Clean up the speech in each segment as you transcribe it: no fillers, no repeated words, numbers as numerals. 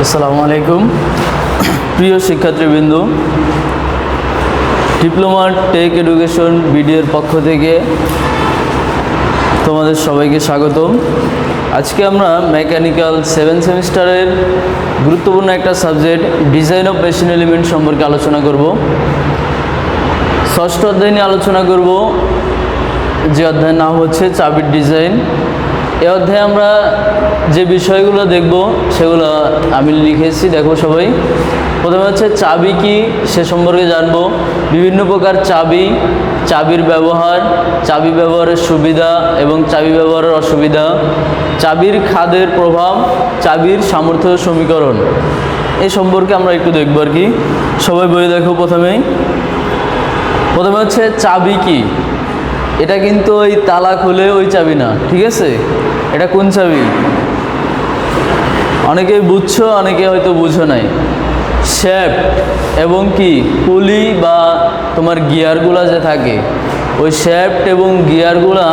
আসসালামু আলাইকুম প্রিয় শিক্ষার্থীবৃন্দ, ডিপ্লোমা টেক এডুকেশন বিডিএর পক্ষ থেকে তোমাদের সবাইকে স্বাগতম। আজকে আমরা মেকানিক্যাল 7 সেমিস্টারের গুরুত্বপূর্ণ একটা subject design of machine element সম্পর্কে আলোচনা করব। ষষ্ঠ অধ্যায় নিয়ে আলোচনা করব, যে অধ্যায়ের নাম হচ্ছে চাবির ডিজাইন। এই অধ্যায়ে আমরা যে বিষয়গুলো দেখব সেগুলো আমি লিখেছি, দেখো সবাই। প্রথমে হচ্ছে চাবি কি সে সম্পর্কে জানব, বিভিন্ন প্রকার চাবি, চাবির ব্যবহার, চাবি ব্যবহারের সুবিধা এবং চাবি ব্যবহারের অসুবিধা, চাবির খাদের প্রভাব, চাবির সামর্থ্য সমীকরণ, এই সম্পর্কে আমরা একটু দেখব আর কি। সবাই বই দেখো। প্রথমে হচ্ছে চাবি কি। এটা কিন্তু ওই তালা খুলে ওই চাবি না, ঠিক আছে? এটা কোন চাবি? অনেকেই বুঝছো, অনেকে হয়তো বুঝো নাই। শ্যাফট এবং কি পুলি বা তোমার গিয়ারগুলা যে থাকে, ওই শ্যাফট এবং গিয়ারগুলা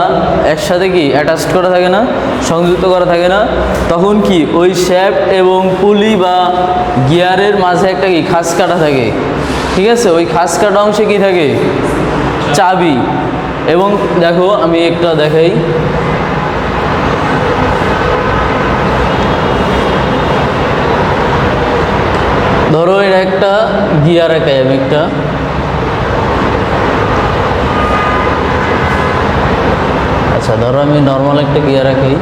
একসাথে কি অ্যাটাচ করা থাকে না, সংযুক্ত করা থাকে না, তখন কি ওই শ্যাফট এবং পুলি বা গিয়ারের মাঝে একটা কি খাঁজ কাটা থাকে, ঠিক আছে? ওই খাঁজ কাটা অংশে কি থাকে? চাবি। এবং দেখো আমি একটা দেখাই, ধরো এর একটা গিয়ার একাই, আমি একটা ধরো আমি নর্মাল একটা গিয়ার রাখাই।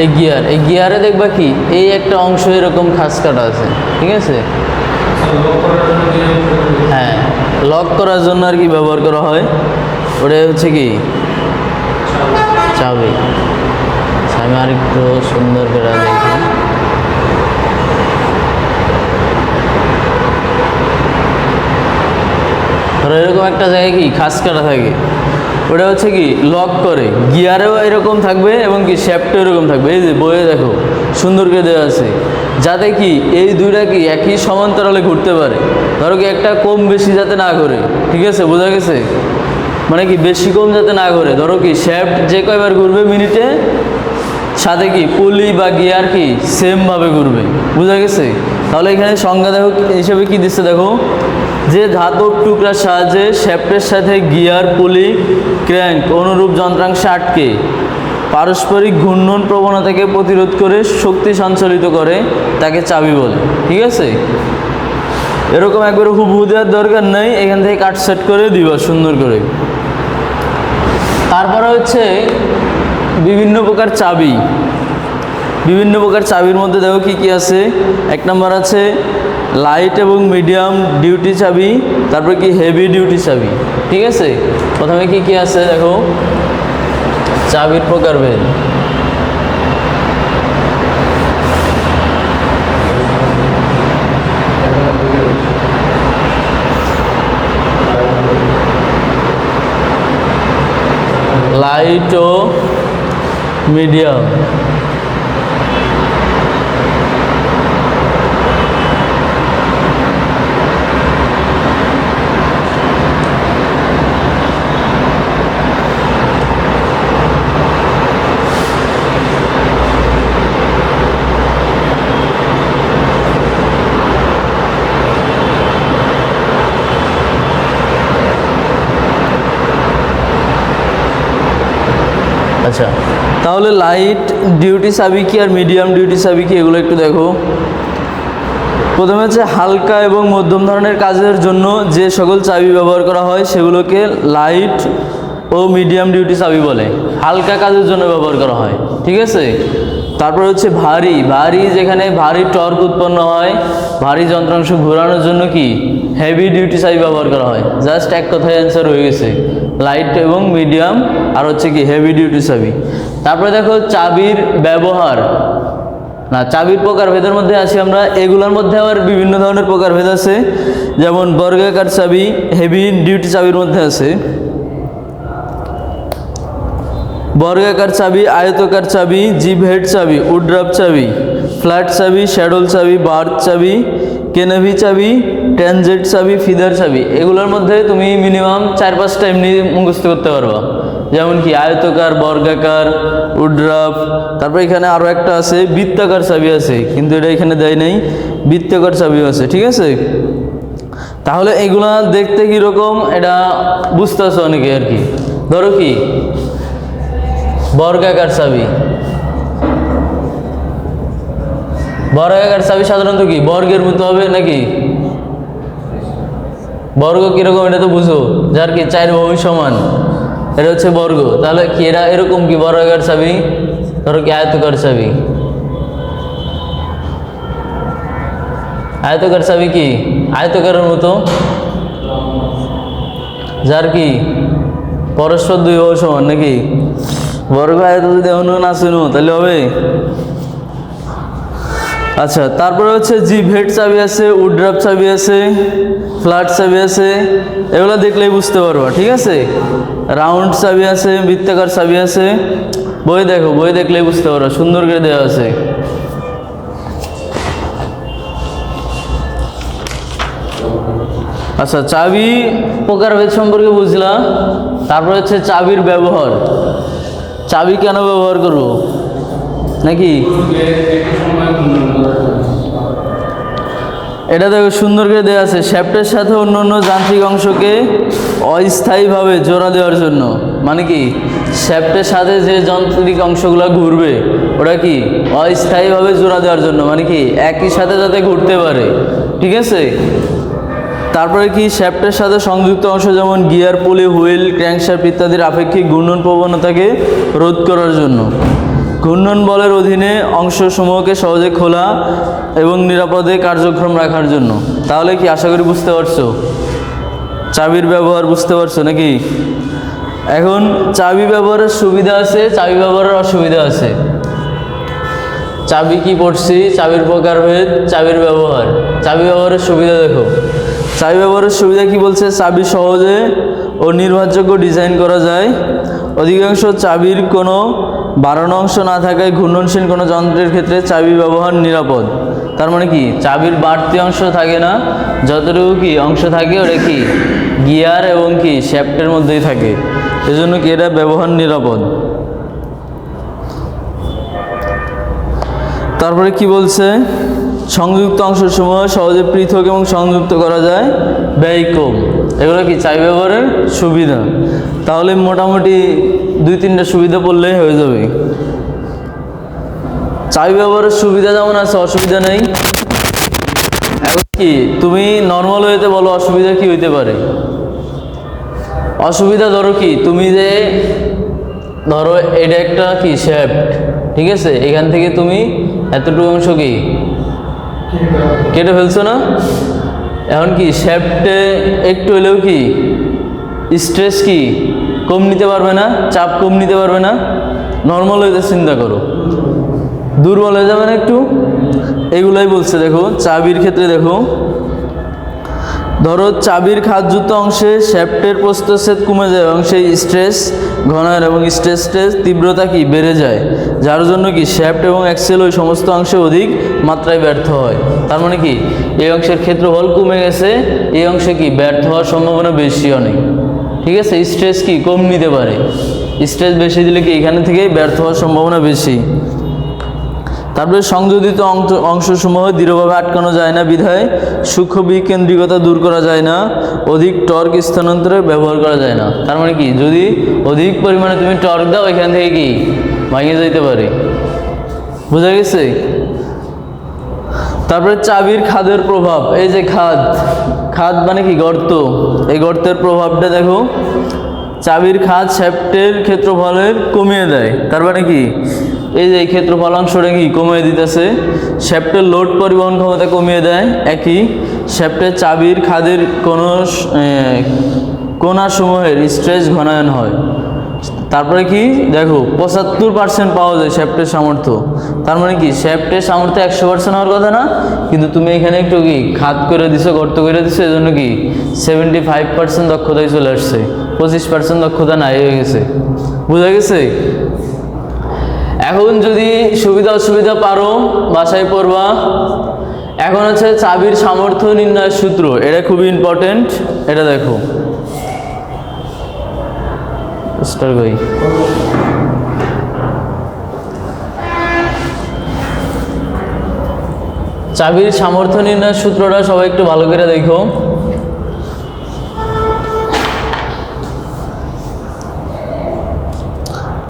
এই গিয়ারে দেখবা কি এই একটা অংশ এরকম খাঁজ কাটা আছে, ঠিক আছে? হ্যাঁ, লক করার জন্য আর কি ব্যবহার করা হয়। ওটাই হচ্ছে কি চাবি। আমি আর একটু সুন্দর করে দেখি। ধরো এরকম একটা জায়গায় কি খাঁজ কাটা থাকে, ওটা হচ্ছে কি লক করে। গিয়ারেও এরকম থাকবে এবং কি শ্যাফটও এরকম থাকবে। এই যে বইয়ে দেখো সুন্দর করে দেওয়া আছে, যাতে কি এই দুইটা কি একই সমান্তরালে ঘুরতে পারে। ধরো কি একটা কম বেশি যাতে না করে, ঠিক আছে? বোঝা গেছে? মানে কি বেশি কম যাতে না করে। ধরো কি শ্যাফট যে কয়বার ঘুরবে মিনিটে, সাথে কি পুলি বা গিয়ার কি সেমভাবে ঘুরবে। বোঝা গেছে? তাহলে এখানে সংজ্ঞা দেখো হিসেবে কি দিচ্ছে, দেখো যে ধাতব টুকরার সাহায্যে শ্যাফটের সাথে গিয়ার, পুলি, ক্র্যাঙ্ক অনুরূপ যন্ত্রাংশে আটকে পারস্পরিক ঘূর্ণন প্রবণতাকে প্রতিরোধ করে শক্তি সঞ্চালিত করে, তাকে চাবি বলে। ঠিক আছে? এরকম একবারে হুবহু দেওয়ার দরকার নেই, এখান থেকে কাটসেট করে দিবা সুন্দর করে। তারপরে হচ্ছে বিভিন্ন প্রকার চাবি। বিভিন্ন প্রকার চাবির মধ্যে দেখো কি কি আছে। এক নম্বর আছে লাইট এবং মিডিয়াম ডিউটি চাবি, তারপরে কি হেভি ডিউটি চাবি। ঠিক আছে? প্রথমে কি কি আছে দেখো, চাবির প্রকারভেদ। লাইট ও মিডিয়াম। আচ্ছা, তাহলে লাইট ডিউটি চাবি কি আর মিডিয়াম ডিউটি চাবি কি, এগুলো একটু দেখো। প্রথমে হচ্ছে হালকা এবং মধ্যম ধরনের কাজের জন্য যে সকল চাবি ব্যবহার করা হয় সেগুলোকে লাইট ও মিডিয়াম ডিউটি চাবি বলে। হালকা কাজের জন্য ব্যবহার করা হয়, ঠিক আছে? তারপর হচ্ছে ভারী, যেখানে ভারী টর্ক উৎপন্ন হয়, ভারী যন্ত্রাংশ ঘোরানোর জন্য কি হেভি ডিউটি চাবি ব্যবহার করা হয়। জাস্ট এক কথায় অ্যান্সার হয়ে গেছে, লাইট এবং মিডিয়াম আর হচ্ছে কি হেভি ডিউটি চাবি। তারপরে দেখো চাবির ব্যবহার, না চাবির প্রকারভেদের মধ্যে আছি আমরা। এগুলোর মধ্যে আবার বিভিন্ন ধরনের প্রকারভেদ আছে, যেমন বর্গাকার চাবি হেভি ডিউটি চাবির মধ্যে আছে। বর্গাকার চাবি, আয়তকার চাবি, জিভ হেড চাবি, উড্রাপ চাবি, ফ্ল্যাট চাবি, শ্যাডল চাবি, বার্থ চাবি, কেনেভি চাবি, ট্রানজেট চাবি, ফিদার চাবি। এগুলোর মধ্যে তুমি মিনিমাম 4-5টা এমনি মুখস্থ করতে পারবা, যেমন কি আয়তকার, বর্গাকার, উড্রাফ। তারপর এখানে আরও একটা আছে বৃত্তাকার চাবি আছে, কিন্তু এটা এখানে দেয় নাই, বৃত্তাকার চাবিও আছে, ঠিক আছে। তাহলে এগুলা দেখতে কীরকম এটা বুঝতে পারছো অনেকে আর কি। ধরো কি বর্গাকার চাবি, বর্গাকার চাবি সাধারণত কি বর্গের মতো হবে নাকি? বর্গ কিরকম এটা তো বুঝো, যার কি 4 বাহু সমান, এটা হচ্ছে বর্গ। তাহলে কি এরা এরকম কি বর্গাকার চাবি? ধরো কি আয়তকার চাবি, আয়তকার চাবি কি আয়তকারের মতো, যার কি পরস্পর 2 বাহু সমান নাকি? বর্গ আয়ত যদি অন্য না শুনো তাহলে হবে। আচ্ছা, তারপরে হচ্ছে জিভেট চাবি আছে, উড্রাফ চাবি আছে, ফ্ল্যাট চাবি আছে, এগুলো দেখলেই বুঝতে পারবা, ঠিক আছে। রাউন্ড চাবি আছে, বৃত্তাকার চাবি আছে, বই দেখো, বই দেখলেই বুঝতে পারবা, সুন্দর করে দেওয়া আছে। আচ্ছা, চাবি প্রকারভেদ সম্পর্কে বুঝলা। তারপর হচ্ছে চাবির ব্যবহার, চাবি কেন ব্যবহার করবো নাকি? এটা দেখো সুন্দর করে দেওয়া আছে, শ্যাফটের সাথে অন্য অন্য যান্ত্রিক অংশকে অস্থায়ীভাবে জোড়া দেওয়ার জন্য। মানে কি শ্যাফটের সাথে যে যান্ত্রিক অংশগুলো ঘুরবে ওটা কি অস্থায়ীভাবে জোড়া দেওয়ার জন্য, মানে কি একই সাথে যাতে ঘুরতে পারে, ঠিক আছে। তারপরে কি শ্যাফটের সাথে সংযুক্ত অংশ যেমন গিয়ার, পুলি, হুইল, ক্র্যাঙ্কশ্যাফট ইত্যাদির আপেক্ষিক ঘূর্ণন প্রবণতাকে রোধ করার জন্য। ঘূর্ণন বলের অধীনে অংশসমূহকে সহজে খোলা এবং নিরাপদে কার্যক্রম রাখার জন্য। তাহলে কি আশা করি বুঝতে পারছো চাবির ব্যবহার, বুঝতে পারছো নাকি? এখন চাবি ব্যবহারের সুবিধা আছে, চাবি ব্যবহারের অসুবিধা আছে। চাবি কি পড়ছি, চাবির প্রকারভেদ, চাবির ব্যবহার। চাবি ব্যবহারের সুবিধা দেখো, চাবি ব্যবহারের সুবিধা কি বলছে? চাবি সহজে ও নির্ভরযোগ্য ডিজাইন করা যায়। অধিকাংশ চাবির কোনো বাড়ানো অংশ না থাকায় ঘূর্ণনশীল কোনো যন্ত্রের ক্ষেত্রে চাবি ব্যবহার নিরাপদ। তার মানে কি চাবির বাড়তি অংশ থাকে না, যতটুকু কি অংশ থাকে ওটা কি গিয়ার এবং কি শ্যাফটের মধ্যেই থাকে, এজন্য কি এটা ব্যবহার নিরাপদ। তারপরে কি বলছে? সংযুক্ত অংশসমূহ সহজে পৃথক এবং সংযুক্ত করা যায়, ব্যয় কম। এগুলো কি চাবি ব্যবহারের সুবিধা। তাহলে মোটামুটি 2-3টা সুবিধা পড়লেই হয়ে যাবে। চাবি ব্যবহারের সুবিধা যেমন আছে, অসুবিধা নেই। এখন কি তুমি নর্মাল ওয়েতে বলো অসুবিধা কি হইতে পারে? অসুবিধা ধরো কি তুমি যে ধরো এটা একটা কি শ্যাফট, ঠিক আছে, এখান থেকে তুমি এতটুকু অংশ কি কেটে ফেলছো না। এখন কি শ্যাফটে একটু হলেও কি স্ট্রেস কি কম নিতে পারবে না, চাপ কম নিতে পারবে না। নর্মাল হইতে চিন্তা করো, দুর্বল হয়ে যাবে না একটু। এগুলাই বলছে দেখো চাবির ক্ষেত্রে। দেখো ধরো চাবির খাতযুক্ত অংশে শ্যাফটের প্রস্থচ্ছেদ কমে যায় এবং সেই স্ট্রেস ঘনায়ন এবং স্ট্রেস তীব্রতা কি বেড়ে যায়, যার জন্য কি শ্যাফট এবং অ্যাক্সেল ওই সমস্ত অংশে অধিক মাত্রায় ব্যর্থ হয়। তার মানে কি এই অংশের ক্ষেত্রফল কমে গেছে, এই অংশে কি ব্যর্থ হওয়ার সম্ভাবনা বেশি অনেক, ঠিক আছে। স্ট্রেস কি কম নিতে পারে, স্ট্রেস বেশি দিলে কি এখানে থেকেই ব্যর্থ হওয়ার সম্ভাবনা বেশি। তারপরে সংযোজিত অংশসমূহ দৃঢ়ভাবে আটকানো যায় না বিধায় সূক্ষ্ম বিকেন্দ্রিকতা দূর করা যায় না, অধিক টর্ক স্থানান্তরে ব্যবহার করা যায় না। তার মানে কি যদি অধিক পরিমাণে তুমি টর্ক দাও এখান থেকে কি ভেঙে যেতে পারে, বোঝা গেছে। তারপরে চাবির খাদের প্রভাব, এই যে খাদ মানে কি গর্ত, এই গর্তের প্রভাবটা দেখো। চাবির খাদ শ্যাফটের ক্ষেত্রফলের কমিয়ে দেয়, তার মানে কি এই যে ক্ষেত্রফল অংশটা কি কমিয়ে দিতেছে। শ্যাফটের লোড পরিবহন ক্ষমতা কমিয়ে দেয়। একই শ্যাফটের চাবির খাদের কোণাসমূহের স্ট্রেস ঘনায়ন হয়। তারপরে কি দেখো 75% পাওয়া যায় শ্যাফটের সামর্থ্য। তার মানে কি শ্যাফটের সামর্থ্য 100% হওয়ার কথা না, কিন্তু তুমি এখানে একটু কি খাদ করে দিছো, গর্ত করে দিছো, এজন্য কি 75% দক্ষতায় চলে আসছে, 25% দক্ষতা নাই হয়ে গেছে, বোঝা গেছে। এখন যদি সুবিধা অসুবিধা পারো বাসায় পড়বা। এখন হচ্ছে চাবির সামর্থ্য নির্ণয়ের সূত্র, এটা খুবই ইম্পর্টেন্ট। এটা দেখো স্টার কই? চাবির সামর্থ্য নির্ণয়ের সূত্রটা সবাই একটু ভালো করে দেখো।